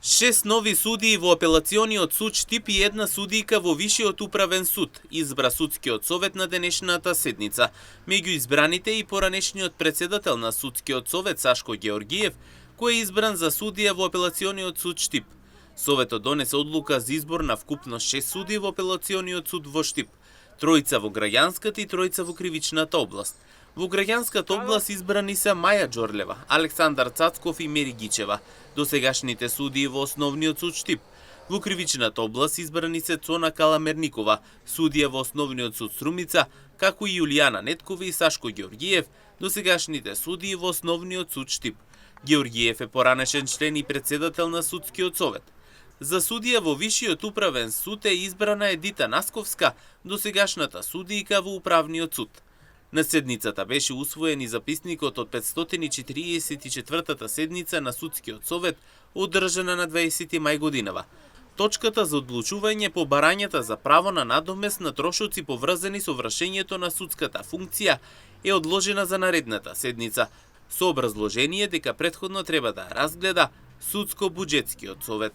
6 нови судии во апелациониот суд Штип и една судијка во Вишиот управен суд избра судскиот совет на денешната седница. Меѓу избраните и поранешниот председател на судскиот совет Сашко Георгиев, кој е избран за судија во апелациониот суд Штип. Советот донесе одлука за избор на вкупно 6 судии во апелациониот суд во Штип, тројца во граѓанската и тројца во кривичната област. Во граѓанската област избрани се Маја Џорлева, Александар Цацков и Мери Гичева, досегашните судии во основниот суд Штип. Во кривичната област избрани се Цона Каламерникова, судија во основниот суд Струмица, како и Јулијана Неткова и Сашко Георгиев, досегашните судии во основниот суд Штип. Георгиев е поранешен член и председател на судскиот совет. За судија во Вишиот управен суд е избрана Едита Насковска, досегашната судијка во управниот суд. На седницата беше усвоен и записникот од 544-та седница на судскиот совет, одржана на 20 мај годинава. Точката за одлучување по барањата за право на надомест на трошоци поврзани со вршењето на судската функција е одложена за наредната седница, со образложение дека претходно треба да разгледа судско-буџетскиот совет.